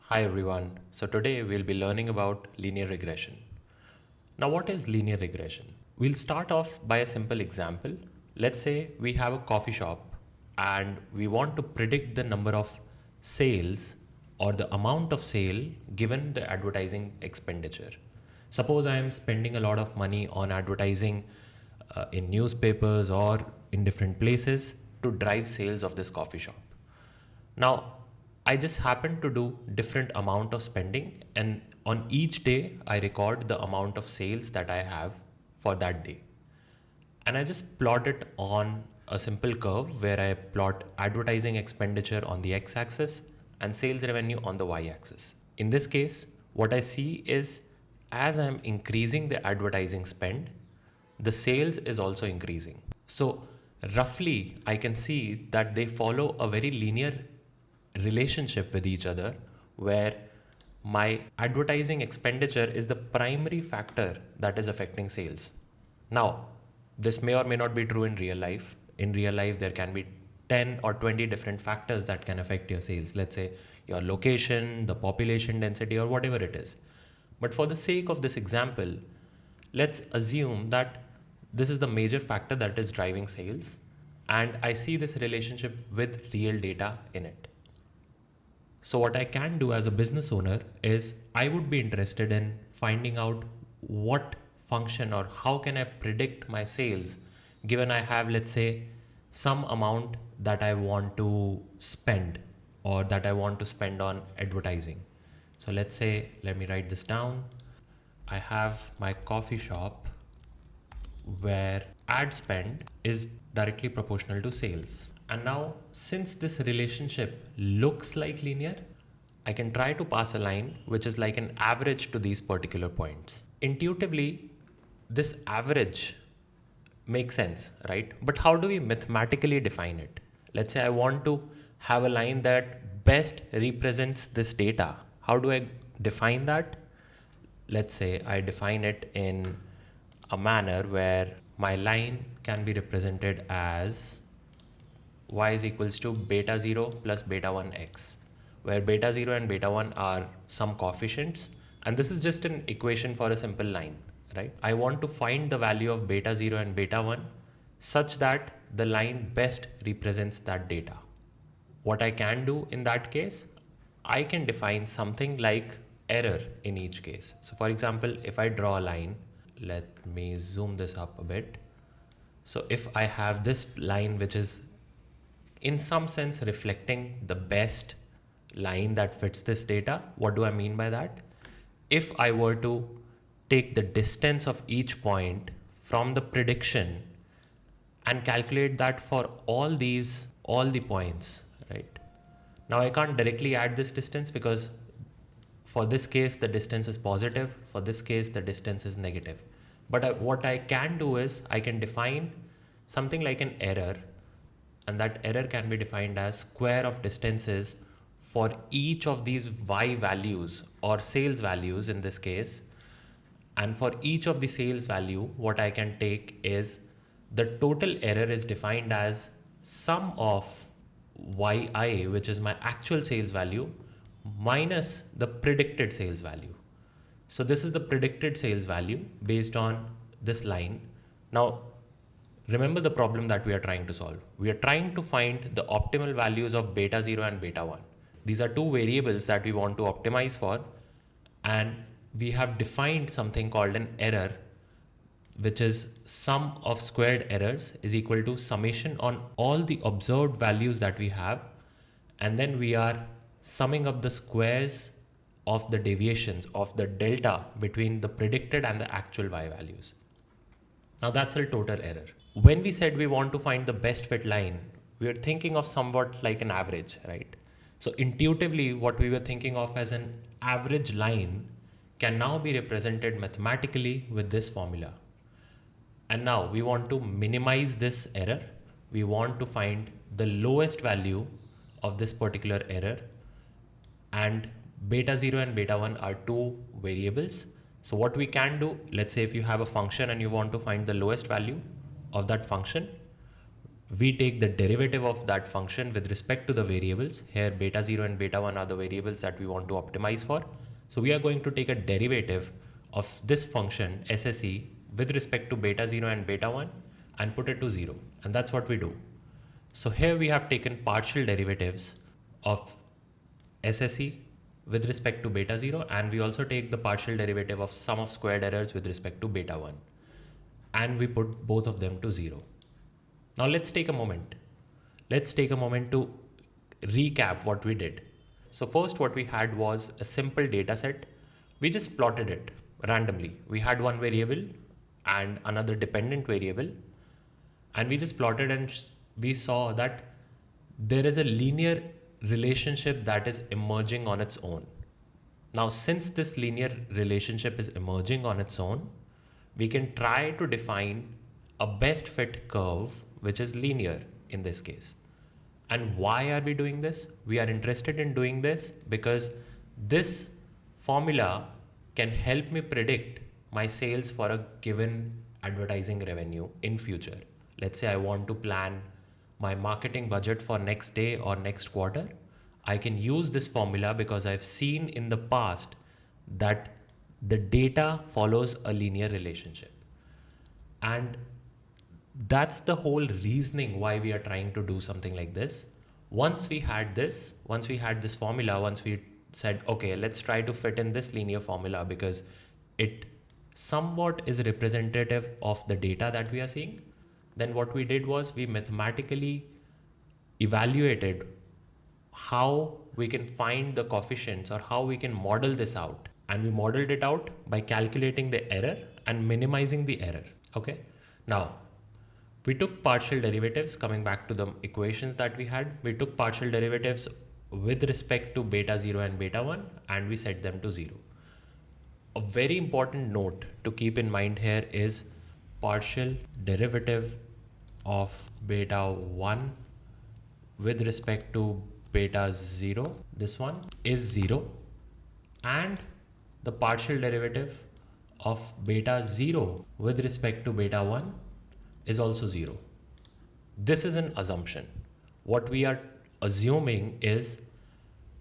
Hi everyone. So today we'll be learning about linear regression. Now what is linear regression? We'll start off by a simple example. Let's say we have a coffee shop and we want to predict the number of sales or the amount of sale given the advertising expenditure. Suppose I am spending a lot of money on advertising in newspapers or in different places to drive sales of this coffee shop. Now, I just happen to do different amount of spending, and on each day I record the amount of sales that I have for that day. And I just plot it on a simple curve where I plot advertising expenditure on the x-axis and sales revenue on the y-axis. In this case, what I see is as I'm increasing the advertising spend, the sales is also increasing. So roughly, I can see that they follow a very linear relationship with each other where my advertising expenditure is the primary factor that is affecting sales. Now, this may or may not be true in real life. In real life, there can be 10 or 20 different factors that can affect your sales. Let's say your location, the population density, or whatever it is. But for the sake of this example, let's assume that this is the major factor that is driving sales, and I see this relationship with real data in it. So what I can do as a business owner is I would be interested in finding out what function or how can I predict my sales given I have, let's say, some amount that I want to spend or that I want to spend on advertising. So let's say, let me write this down. I have my coffee shop where ad spend is directly proportional to sales. And now, since this relationship looks like linear, I can try to pass a line which is like an average to these particular points. Intuitively, this average makes sense, right? But how do we mathematically define it? Let's say I want to have a line that best represents this data. How do I define that? Let's say I define it in a manner where my line can be represented as y is equals to beta 0 plus beta 1 x, where beta 0 and beta 1 are some coefficients, and this is just an equation for a simple line, right? I want to find the value of beta 0 and beta 1 such that the line best represents that data. What I can do in that case, I can define something like error in each case. So for example, if I draw a line, let me zoom this up a bit. So if I have this line which is in some sense reflecting the best line that fits this data, what do I mean by that? If I were to take the distance of each point from the prediction and calculate that for all the points, right? Now I can't directly add this distance because for this case the distance is positive, for this case the distance is negative. But what I can do is I can define something like an error, and that error can be defined as square of distances for each of these y values or sales values in this case. And for each of the sales value, what I can take is the total error is defined as sum of yi, which is my actual sales value, minus the predicted sales value. So this is the predicted sales value based on this line. Now, remember the problem that we are trying to solve. We are trying to find the optimal values of beta 0 and beta 1. These are two variables that we want to optimize for, and we have defined something called an error, which is sum of squared errors is equal to summation on all the observed values that we have, and then we are summing up the squares of the deviations of the delta between the predicted and the actual y values. Now that's a total error. When we said we want to find the best fit line, we are thinking of somewhat like an average, right? So intuitively, what we were thinking of as an average line can now be represented mathematically with this formula. And now we want to minimize this error. We want to find the lowest value of this particular error, and beta 0 and beta 1 are two variables. So what we can do, let's say if you have a function and you want to find the lowest value of that function, we take the derivative of that function with respect to the variables. Here beta 0 and beta 1 are the variables that we want to optimize for. So we are going to take a derivative of this function SSE with respect to beta 0 and beta 1 and put it to 0. And that's what we do. So here we have taken partial derivatives of SSE with respect to beta 0, and we also take the partial derivative of sum of squared errors with respect to beta 1, and we put both of them to 0. Now let's take a moment. Let's take a moment to recap what we did. So first what we had was a simple data set. We just plotted it randomly. We had one variable and another dependent variable, and we just plotted, and we saw that there is a linear relationship that is emerging on its own. Now, since this linear relationship is emerging on its own, we can try to define a best fit curve which is linear in this case. And why are we doing this? We are interested in doing this because this formula can help me predict my sales for a given advertising revenue in future. Let's say I want to plan my marketing budget for next day or next quarter. I can use this formula because I've seen in the past that the data follows a linear relationship. And that's the whole reasoning why we are trying to do something like this. Once we had this formula, once we said, okay, let's try to fit in this linear formula because it somewhat is representative of the data that we are seeing. Then what we did was we mathematically evaluated how we can find the coefficients or how we can model this out. And we modeled it out by calculating the error and minimizing the error. Okay. Now, we took partial derivatives, coming back to the equations that we had. We took partial derivatives with respect to beta 0 and beta 1, and we set them to 0. A very important note to keep in mind here is partial derivative of beta 1 with respect to beta 0. This one is 0. And the partial derivative of beta 0 with respect to beta 1 is also 0. This is an assumption. What we are assuming is,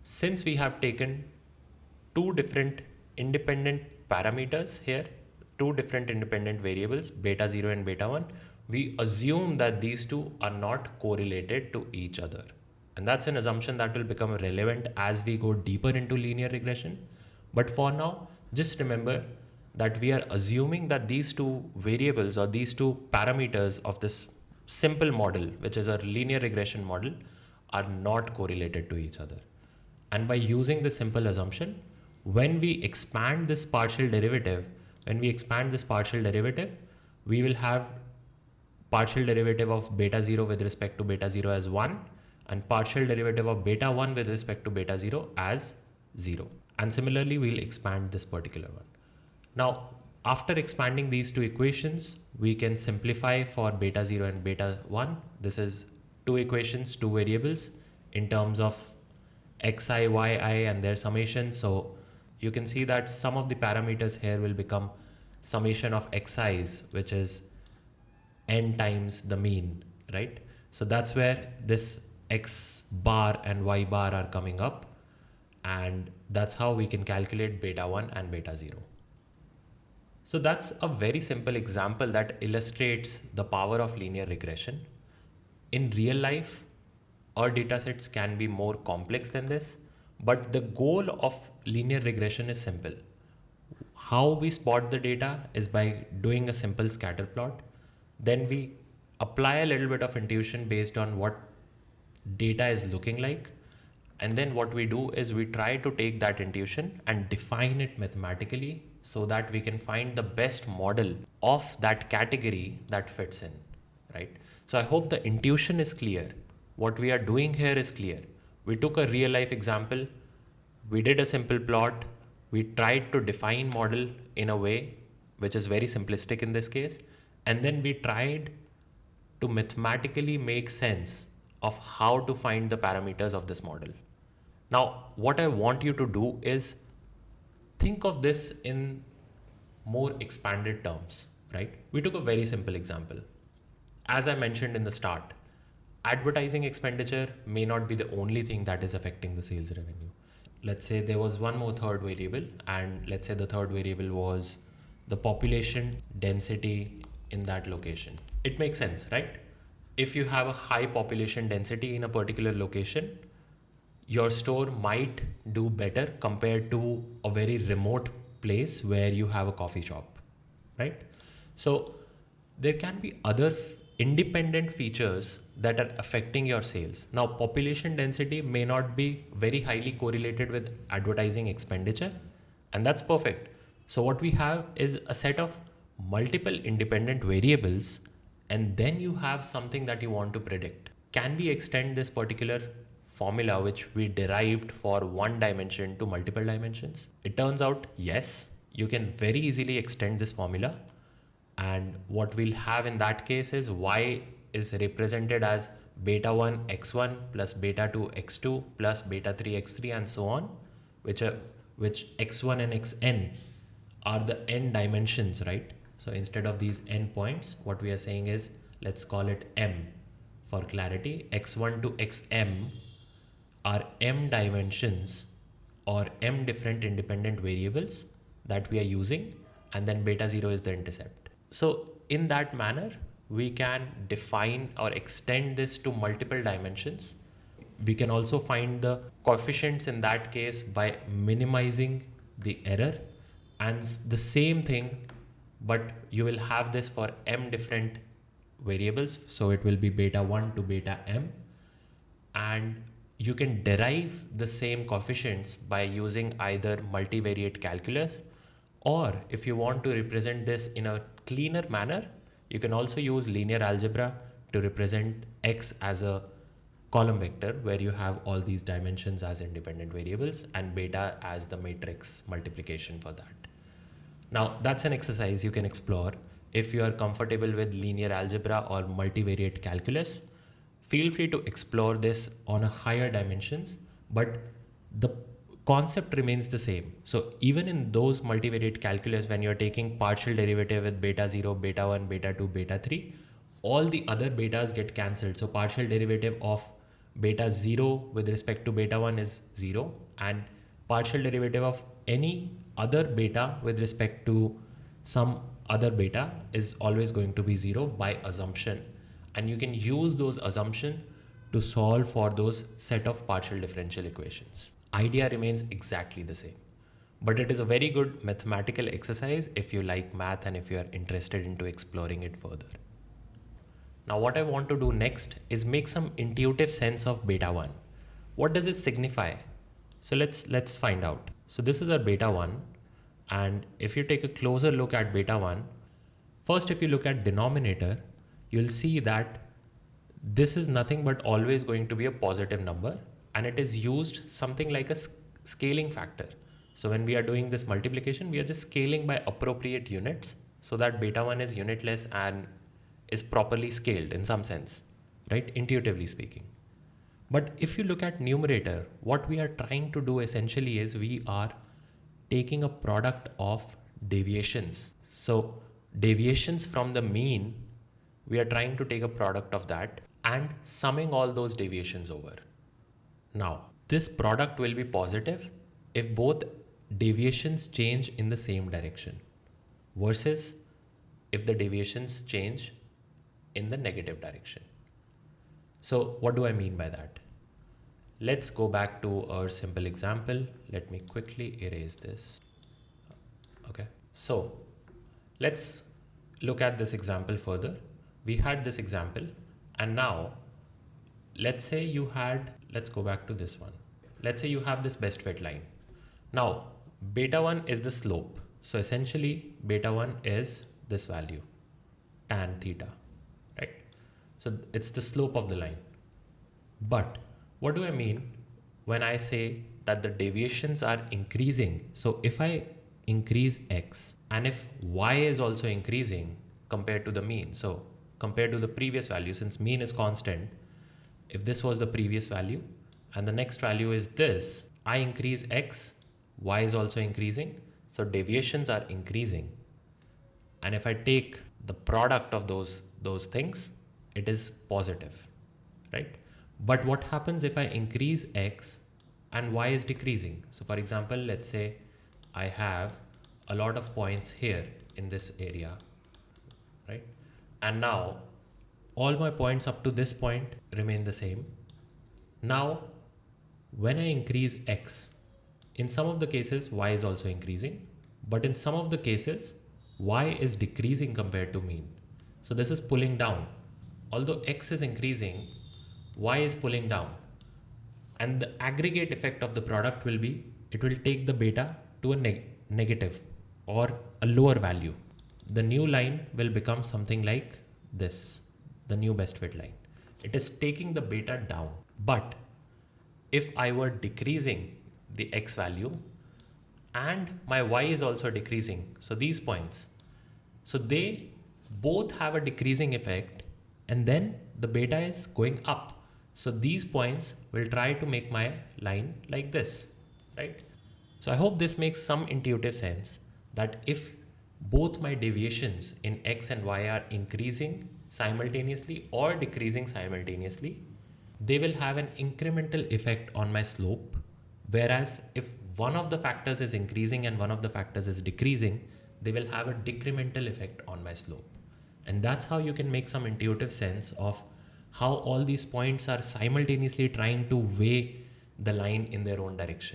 since we have taken two different independent parameters here, two different independent variables, beta 0 and beta 1, we assume that these two are not correlated to each other. And that's an assumption that will become relevant as we go deeper into linear regression. But for now, just remember that we are assuming that these two variables or these two parameters of this simple model, which is a linear regression model, are not correlated to each other. And by using this simple assumption, when we expand this partial derivative, we will have partial derivative of beta 0 with respect to beta 0 as 1 and partial derivative of beta 1 with respect to beta 0 as 0. And similarly, we'll expand this particular one. Now, after expanding these two equations, we can simplify for beta 0 and beta 1. This is two equations, two variables in terms of xi, yi and their summation. So you can see that some of the parameters here will become summation of xi's, which is n times the mean, right? So that's where this x bar and y bar are coming up. And that's how we can calculate beta 1 and beta 0. So that's a very simple example that illustrates the power of linear regression. In real life, our datasets can be more complex than this, but the goal of linear regression is simple. How we spot the data is by doing a simple scatter plot. Then we apply a little bit of intuition based on what data is looking like. And then what we do is we try to take that intuition and define it mathematically so that we can find the best model of that category that fits in, right? So I hope the intuition is clear. What we are doing here is clear. We took a real life example. We did a simple plot. We tried to define model in a way which is very simplistic in this case. And then we tried to mathematically make sense of how to find the parameters of this model. Now, what I want you to do is think of this in more expanded terms, right? We took a very simple example. As I mentioned in the start, advertising expenditure may not be the only thing that is affecting the sales revenue. Let's say there was one more third variable, and let's say the third variable was the population density in that location. It makes sense, right? If you have a high population density in a particular location, your store might do better compared to a very remote place where you have a coffee shop, right? So there can be other independent features that are affecting your sales. Now, population density may not be very highly correlated with advertising expenditure, and that's perfect. So what we have is a set of multiple independent variables, and then you have something that you want to predict. Can we extend this particular formula which we derived for one dimension to multiple dimensions? It turns out yes, you can very easily extend this formula, and what we'll have in that case is y is represented as beta 1 x1 plus beta 2 x2 plus beta 3 x3 and so on, which x1 and xn are the n dimensions, right? So instead of these n points, what we are saying is, let's call it m for clarity. X1 to xm are m dimensions or m different independent variables that we are using, and then beta 0 is the intercept. So in that manner, we can define or extend this to multiple dimensions. We can also find the coefficients in that case by minimizing the error, and the same thing, but you will have this for m different variables. So it will be beta 1 to beta m, and you can derive the same coefficients by using either multivariate calculus, or if you want to represent this in a cleaner manner, you can also use linear algebra to represent x as a column vector where you have all these dimensions as independent variables and beta as the matrix multiplication for that. Now that's an exercise you can explore. If you are comfortable with linear algebra or multivariate calculus, feel free to explore this on a higher dimensions, but the concept remains the same. So even in those multivariate calculus, when you're taking partial derivative with beta 0, beta 1, beta 2, beta 3, all the other betas get cancelled. So partial derivative of beta 0 with respect to beta 1 is 0, and partial derivative of any other beta with respect to some other beta is always going to be 0 by assumption. And you can use those assumptions to solve for those set of partial differential equations. Idea remains exactly the same, but it is a very good mathematical exercise if you like math and if you are interested into exploring it further. Now what I want to do next is make some intuitive sense of beta 1. What does it signify? So let's find out. So this is our beta 1, and if you take a closer look at beta 1, first if you look at denominator, you'll see that this is nothing but always going to be a positive number, and it is used something like a scaling factor. So when we are doing this multiplication, we are just scaling by appropriate units so that beta 1 is unitless and is properly scaled in some sense, right? Intuitively speaking. But if you look at numerator, what we are trying to do essentially is we are taking a product of deviations. So deviations from the mean, we are trying to take a product of that and summing all those deviations over. Now, this product will be positive if both deviations change in the same direction versus if the deviations change in the negative direction. So what do I mean by that? Let's go back to our simple example. Let me quickly erase this. Okay, so let's look at this example further. We had this example, and now let's say you had, let's go back to this one. Let's say you have this best fit line. Now, beta 1 is the slope. So essentially, beta 1 is this value, tan theta, right? So it's the slope of the line. But what do I mean when I say that the deviations are increasing? So if I increase x and if y is also increasing compared to the mean, so compared to the previous value, since mean is constant, if this was the previous value and the next value is this, I increase x, y is also increasing, so deviations are increasing. And if I take the product of those things, it is positive, right? But what happens if I increase x and y is decreasing? So for example, let's say I have a lot of points here in this area, right? And now all my points up to this point remain the same. Now, when I increase x, in some of the cases, y is also increasing, but in some of the cases, y is decreasing compared to mean. So this is pulling down. Although x is increasing, y is pulling down. And the aggregate effect of the product will be, it will take the beta to a negative or a lower value. The new line will become something like this, the new best fit line. It is taking the beta down. But if I were decreasing the x value and my y is also decreasing, so these points, so they both have a decreasing effect and then the beta is going up. So these points will try to make my line like this, right? So I hope this makes some intuitive sense that if both my deviations in x and y are increasing simultaneously or decreasing simultaneously, they will have an incremental effect on my slope. Whereas if one of the factors is increasing and one of the factors is decreasing, they will have a decremental effect on my slope. And that's how you can make some intuitive sense of how all these points are simultaneously trying to weigh the line in their own direction.